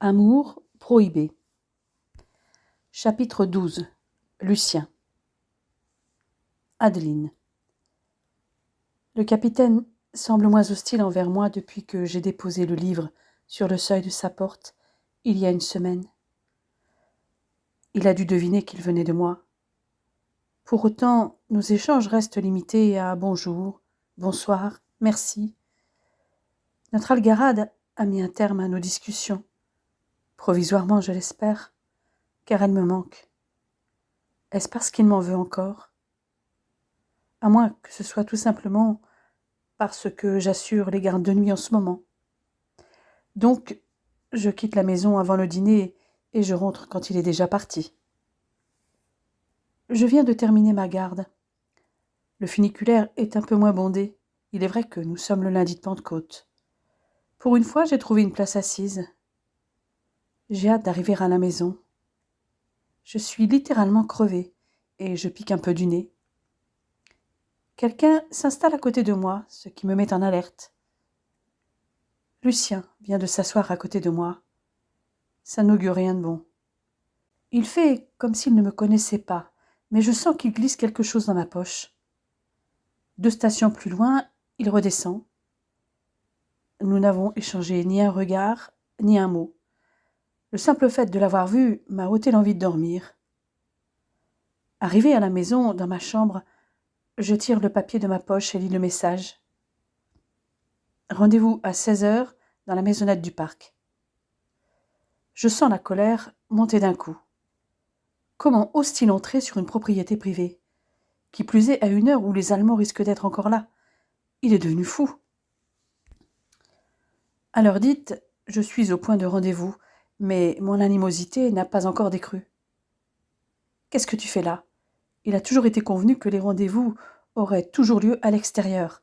Amour prohibé. Chapitre 12. Lucien. Adeline. Le capitaine semble moins hostile envers moi depuis que j'ai déposé le livre sur le seuil de sa porte il y a une semaine. Il a dû deviner qu'il venait de moi. Pour autant, nos échanges restent limités à bonjour, bonsoir, merci. Notre algarade a mis un terme à nos discussions. Provisoirement, je l'espère, car elle me manque. Est-ce parce qu'il m'en veut encore ? À moins que ce soit tout simplement parce que j'assure les gardes de nuit en ce moment. Donc, je quitte la maison avant le dîner et je rentre quand il est déjà parti. Je viens de terminer ma garde. Le funiculaire est un peu moins bondé. Il est vrai que nous sommes le lundi de Pentecôte. Pour une fois, j'ai trouvé une place assise. J'ai hâte d'arriver à la maison. Je suis littéralement crevée et je pique un peu du nez. Quelqu'un s'installe à côté de moi, ce qui me met en alerte. Lucien vient de s'asseoir à côté de moi. Ça n'augure rien de bon. Il fait comme s'il ne me connaissait pas, mais je sens qu'il glisse quelque chose dans ma poche. 2 stations plus loin, il redescend. Nous n'avons échangé ni un regard, ni un mot. Le simple fait de l'avoir vu m'a ôté l'envie de dormir. Arrivé à la maison, dans ma chambre, je tire le papier de ma poche et lis le message. Rendez-vous à 16h dans la maisonnette du parc. Je sens la colère monter d'un coup. Comment ose-t-il entrer sur une propriété privée ? Qui plus est à une heure où les Allemands risquent d'être encore là. Il est devenu fou. À l'heure dite, je suis au point de rendez-vous, mais mon animosité n'a pas encore décru. Qu'est-ce que tu fais là ? Il a toujours été convenu que les rendez-vous auraient toujours lieu à l'extérieur.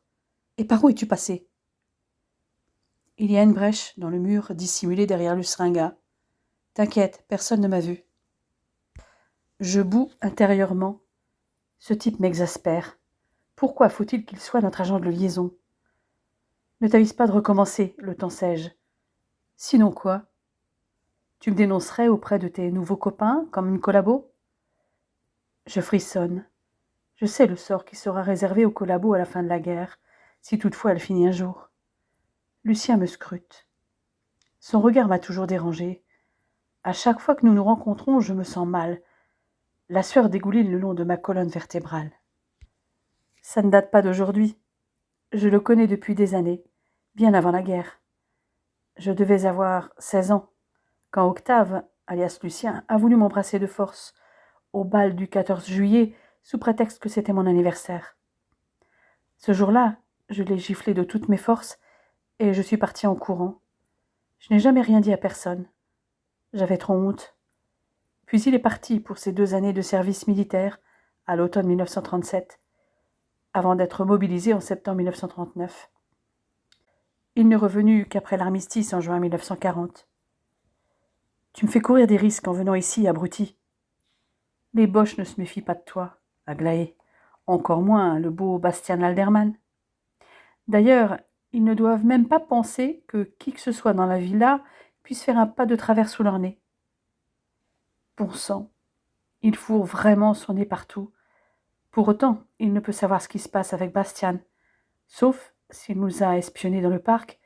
Et par où es-tu passé ? Il y a une brèche dans le mur dissimulé derrière le seringa. T'inquiète, personne ne m'a vu. Je boue intérieurement. Ce type m'exaspère. Pourquoi faut-il qu'il soit notre agent de liaison ? Ne t'avise pas de recommencer, le temps sais-je. Sinon quoi ? Tu me dénoncerais auprès de tes nouveaux copains comme une collabo ? Je frissonne. Je sais le sort qui sera réservé aux collabos à la fin de la guerre, si toutefois elle finit un jour. Lucien me scrute. Son regard m'a toujours dérangée. À chaque fois que nous nous rencontrons, je me sens mal. La sueur dégouline le long de ma colonne vertébrale. Ça ne date pas d'aujourd'hui. Je le connais depuis des années, bien avant la guerre. Je devais avoir 16 ans, quand Octave, alias Lucien, a voulu m'embrasser de force, au bal du 14 juillet, sous prétexte que c'était mon anniversaire. Ce jour-là, je l'ai giflé de toutes mes forces, et je suis partie en courant. Je n'ai jamais rien dit à personne. J'avais trop honte. Puis il est parti pour ses 2 années de service militaire, à l'automne 1937, avant d'être mobilisé en septembre 1939. Il n'est revenu qu'après l'armistice en juin 1940. Tu me fais courir des risques en venant ici, abruti. Les Boches ne se méfient pas de toi, Aglaé. Encore moins le beau Bastian Alderman. D'ailleurs, ils ne doivent même pas penser que qui que ce soit dans la villa puisse faire un pas de travers sous leur nez. Bon sang, il fourre vraiment son nez partout. Pour autant, il ne peut savoir ce qui se passe avec Bastian, sauf s'il nous a espionnés dans le parc,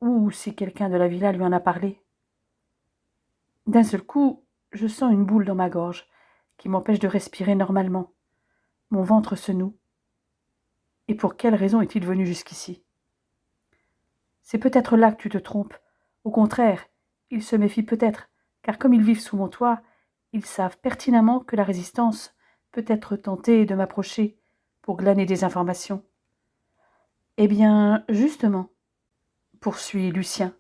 ou si quelqu'un de la villa lui en a parlé. D'un seul coup, je sens une boule dans ma gorge, qui m'empêche de respirer normalement. Mon ventre se noue. Et pour quelle raison est-il venu jusqu'ici ? C'est peut-être là que tu te trompes. Au contraire, ils se méfient peut-être, car comme ils vivent sous mon toit, ils savent pertinemment que la résistance peut être tentée de m'approcher pour glaner des informations. Eh bien, justement, poursuit Lucien.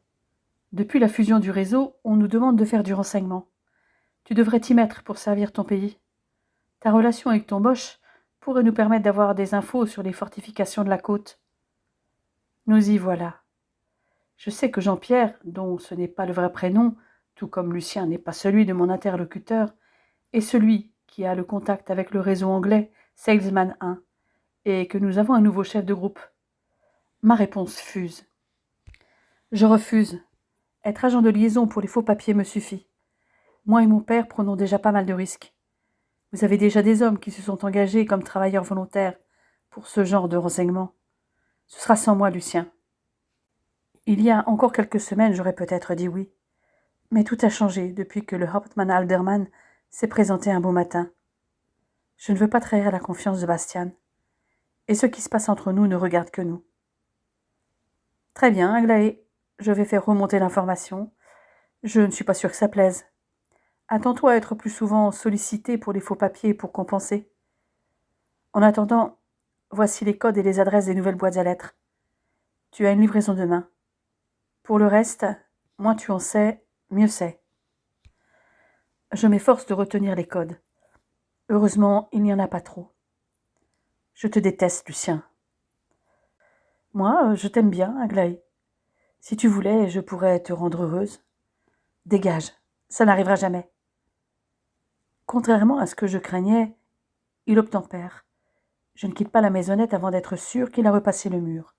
Depuis la fusion du réseau, on nous demande de faire du renseignement. Tu devrais t'y mettre pour servir ton pays. Ta relation avec ton Bosch pourrait nous permettre d'avoir des infos sur les fortifications de la côte. Nous y voilà. Je sais que Jean-Pierre, dont ce n'est pas le vrai prénom, tout comme Lucien n'est pas celui de mon interlocuteur, est celui qui a le contact avec le réseau anglais Salesman 1, et que nous avons un nouveau chef de groupe. Ma réponse fuse. Je refuse. Être agent de liaison pour les faux papiers me suffit. Moi et mon père prenons déjà pas mal de risques. Vous avez déjà des hommes qui se sont engagés comme travailleurs volontaires pour ce genre de renseignements. Ce sera sans moi, Lucien. Il y a encore quelques semaines, j'aurais peut-être dit oui. Mais tout a changé depuis que le Hauptmann Alderman s'est présenté un beau matin. Je ne veux pas trahir la confiance de Bastian. Et ce qui se passe entre nous ne regarde que nous. Très bien, Aglaé. Je vais faire remonter l'information. Je ne suis pas sûre que ça plaise. Attends-toi à être plus souvent sollicité pour les faux papiers pour compenser. En attendant, voici les codes et les adresses des nouvelles boîtes à lettres. Tu as une livraison demain. Pour le reste, moins tu en sais, mieux c'est. Je m'efforce de retenir les codes. Heureusement, il n'y en a pas trop. Je te déteste, Lucien. Moi, je t'aime bien, Aglaé. Si tu voulais, je pourrais te rendre heureuse. Dégage, ça n'arrivera jamais. Contrairement à ce que je craignais, il obtempère. Je ne quitte pas la maisonnette avant d'être sûre qu'il a repassé le mur.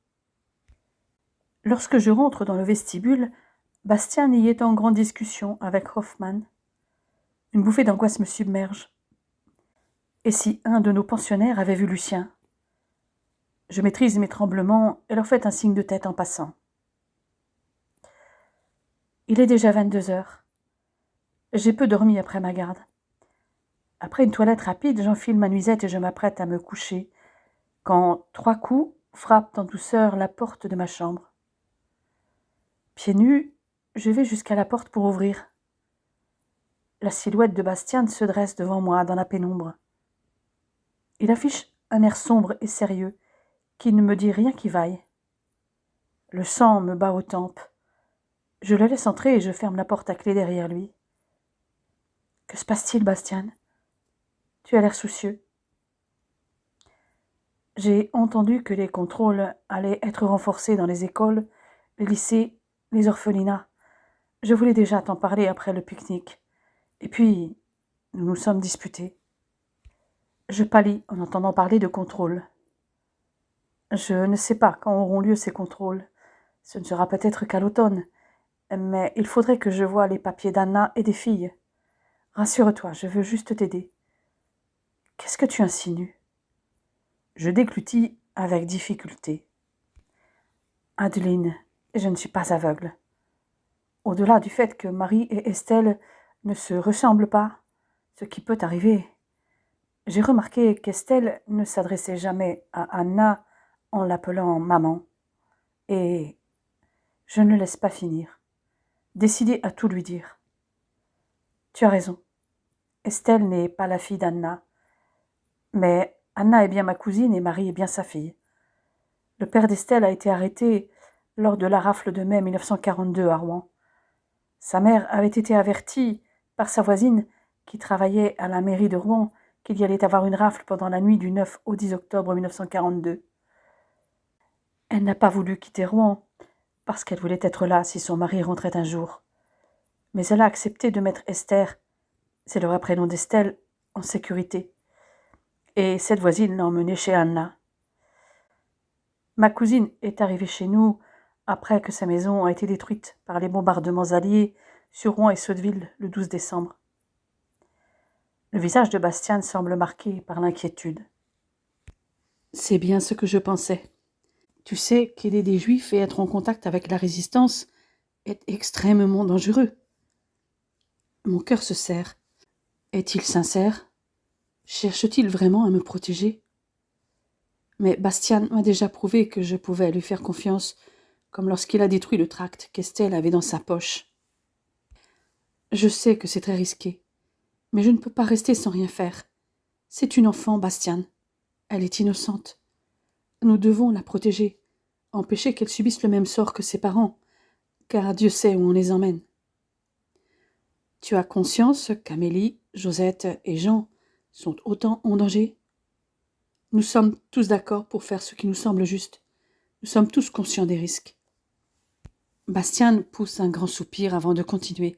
Lorsque je rentre dans le vestibule, Bastien y est en grande discussion avec Hoffmann. Une bouffée d'angoisse me submerge. Et si un de nos pensionnaires avait vu Lucien? Je maîtrise mes tremblements et leur fais un signe de tête en passant. Il est déjà 22 heures. J'ai peu dormi après ma garde. Après une toilette rapide, j'enfile ma nuisette et je m'apprête à me coucher, quand 3 coups frappent en douceur la porte de ma chambre. Pieds nus, je vais jusqu'à la porte pour ouvrir. La silhouette de Bastien se dresse devant moi dans la pénombre. Il affiche un air sombre et sérieux qui ne me dit rien qui vaille. Le sang me bat aux tempes. Je le laisse entrer et je ferme la porte à clé derrière lui. Que se passe-t-il, Bastien? Tu as l'air soucieux. J'ai entendu que les contrôles allaient être renforcés dans les écoles, les lycées, les orphelinats. Je voulais déjà t'en parler après le pique-nique. Et puis, nous nous sommes disputés. Je pâlis en entendant parler de contrôles. Je ne sais pas quand auront lieu ces contrôles. Ce ne sera peut-être qu'à l'automne. Mais il faudrait que je voie les papiers d'Anna et des filles. Rassure-toi, je veux juste t'aider. Qu'est-ce que tu insinues? Je déglutis avec difficulté. Adeline, je ne suis pas aveugle. Au-delà du fait que Marie et Estelle ne se ressemblent pas, ce qui peut arriver, j'ai remarqué qu'Estelle ne s'adressait jamais à Anna en l'appelant maman. Et je ne le laisse pas finir, décidé à tout lui dire. Tu as raison. Estelle n'est pas la fille d'Anna, mais Anna est bien ma cousine et Marie est bien sa fille. Le père d'Estelle a été arrêté lors de la rafle de mai 1942 à Rouen. Sa mère avait été avertie par sa voisine qui travaillait à la mairie de Rouen qu'il y allait avoir une rafle pendant la nuit du 9 au 10 octobre 1942. Elle n'a pas voulu quitter Rouen parce qu'elle voulait être là si son mari rentrait un jour. Mais elle a accepté de mettre Esther, c'est le vrai prénom d'Estelle, en sécurité. Et cette voisine l'a emmenée chez Anna. Ma cousine est arrivée chez nous après que sa maison a été détruite par les bombardements alliés sur Rouen et Sotteville le 12 décembre. Le visage de Bastien semble marqué par l'inquiétude. C'est bien ce que je pensais. Tu sais qu'aider des Juifs et être en contact avec la résistance est extrêmement dangereux. Mon cœur se serre. Est-il sincère? Cherche-t-il vraiment à me protéger? Mais Bastien m'a déjà prouvé que je pouvais lui faire confiance, comme lorsqu'il a détruit le tract qu'Estelle avait dans sa poche. Je sais que c'est très risqué, mais je ne peux pas rester sans rien faire. C'est une enfant, Bastien. Elle est innocente. Nous devons la protéger, empêcher qu'elle subisse le même sort que ses parents, car Dieu sait où on les emmène. Tu as conscience qu'Amélie, Josette et Jean sont autant en danger? Nous sommes tous d'accord pour faire ce qui nous semble juste. Nous sommes tous conscients des risques. Bastien pousse un grand soupir avant de continuer.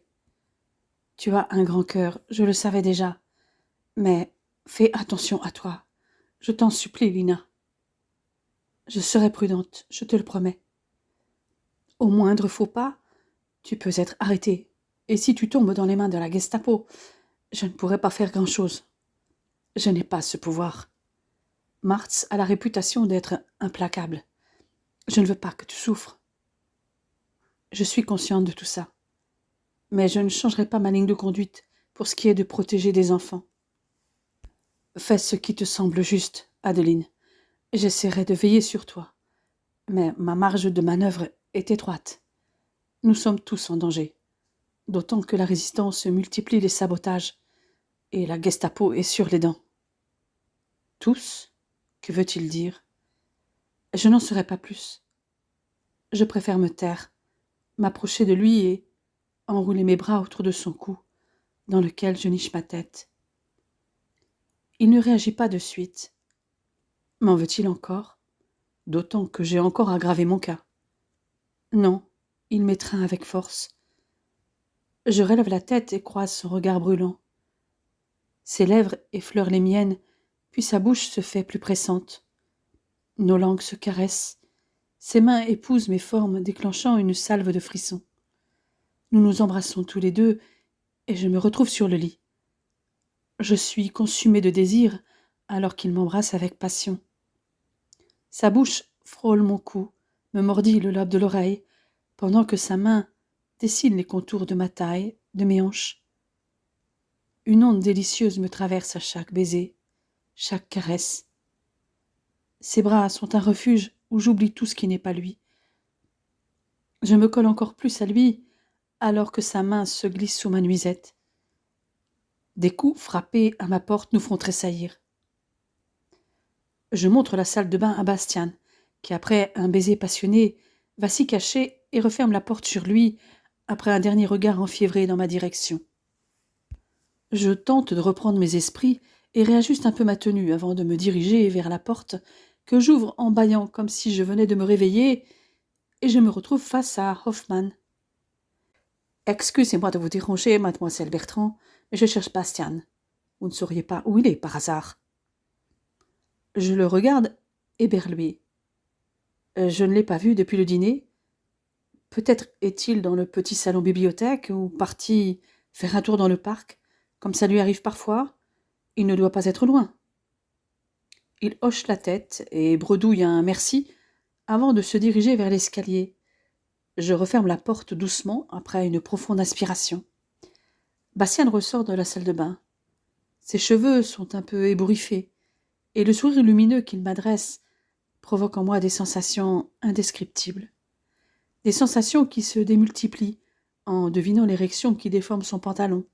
Tu as un grand cœur, je le savais déjà. Mais fais attention à toi. Je t'en supplie, Lina. Je serai prudente, je te le promets. Au moindre faux pas, tu peux être arrêté. Et si tu tombes dans les mains de la Gestapo, je ne pourrai pas faire grand-chose. Je n'ai pas ce pouvoir. Marthe a la réputation d'être implacable. Je ne veux pas que tu souffres. Je suis consciente de tout ça. Mais je ne changerai pas ma ligne de conduite pour ce qui est de protéger des enfants. Fais ce qui te semble juste, Adeline. J'essaierai de veiller sur toi. Mais ma marge de manœuvre est étroite. Nous sommes tous en danger. D'autant que la résistance multiplie les sabotages et la Gestapo est sur les dents. Tous? Que veut-il dire? Je n'en saurais pas plus. Je préfère me taire, m'approcher de lui et enrouler mes bras autour de son cou, dans lequel je niche ma tête. Il ne réagit pas de suite. M'en veut-il encore? D'autant que j'ai encore aggravé mon cas. Non, il m'étreint avec force. Je relève la tête et croise son regard brûlant. Ses lèvres effleurent les miennes, puis sa bouche se fait plus pressante. Nos langues se caressent. Ses mains épousent mes formes, déclenchant une salve de frissons. Nous nous embrassons tous les deux, et je me retrouve sur le lit. Je suis consumée de désir, alors qu'il m'embrasse avec passion. Sa bouche frôle mon cou, me mordit le lobe de l'oreille, pendant que sa main dessine les contours de ma taille, de mes hanches. Une onde délicieuse me traverse à chaque baiser, chaque caresse. Ses bras sont un refuge où j'oublie tout ce qui n'est pas lui. Je me colle encore plus à lui, alors que sa main se glisse sous ma nuisette. Des coups frappés à ma porte nous font tressaillir. Je montre la salle de bain à Bastien, qui, après un baiser passionné, va s'y cacher et referme la porte sur lui, après un dernier regard enfiévré dans ma direction. Je tente de reprendre mes esprits et réajuste un peu ma tenue avant de me diriger vers la porte, que j'ouvre en bâillant comme si je venais de me réveiller, et je me retrouve face à Hoffmann. « Excusez-moi de vous déranger, mademoiselle Bertrand, mais je cherche Bastien. Vous ne sauriez pas où il est, par hasard. » Je le regarde éberlué. Je ne l'ai pas vu depuis le dîner. Peut-être est-il dans le petit salon bibliothèque ou parti faire un tour dans le parc, comme ça lui arrive parfois. Il ne doit pas être loin. Il hoche la tête et bredouille un merci avant de se diriger vers l'escalier. Je referme la porte doucement après une profonde aspiration. Bastien ressort de la salle de bain. Ses cheveux sont un peu ébouriffés, et le sourire lumineux qu'il m'adresse provoque en moi des sensations indescriptibles. Des sensations qui se démultiplient en devinant l'érection qui déforme son pantalon.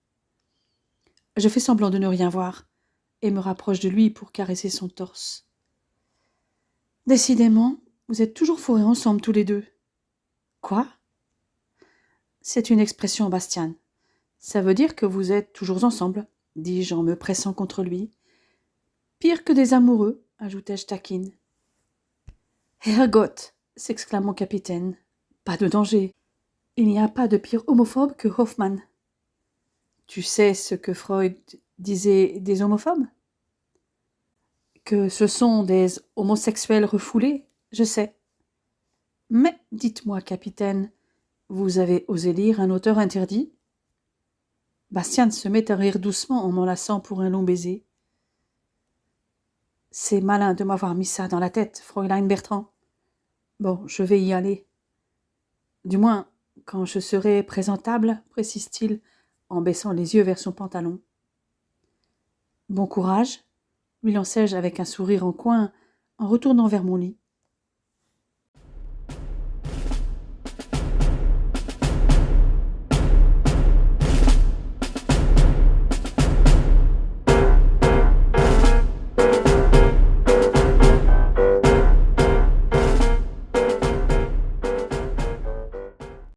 Je fais semblant de ne rien voir et me rapproche de lui pour caresser son torse. Décidément, vous êtes toujours fourrés ensemble tous les deux. Quoi? C'est une expression, Bastien. Ça veut dire que vous êtes toujours ensemble, dis-je en me pressant contre lui. Pire que des amoureux, ajoutai-je taquine. Herrgott, s'exclame mon capitaine. Pas de danger. Il n'y a pas de pire homophobe que Hoffmann. Tu sais ce que Freud disait des homophobes? Que ce sont des homosexuels refoulés, je sais. Mais, dites-moi, capitaine, vous avez osé lire un auteur interdit? Bastien se met à rire doucement en m'enlaçant pour un long baiser. C'est malin de m'avoir mis ça dans la tête, Fräulein Bertrand. Bon, je vais y aller. Du moins, quand je serai présentable, précise-t-il, en baissant les yeux vers son pantalon. Bon courage, lui lançai-je avec un sourire en coin, en retournant vers mon lit.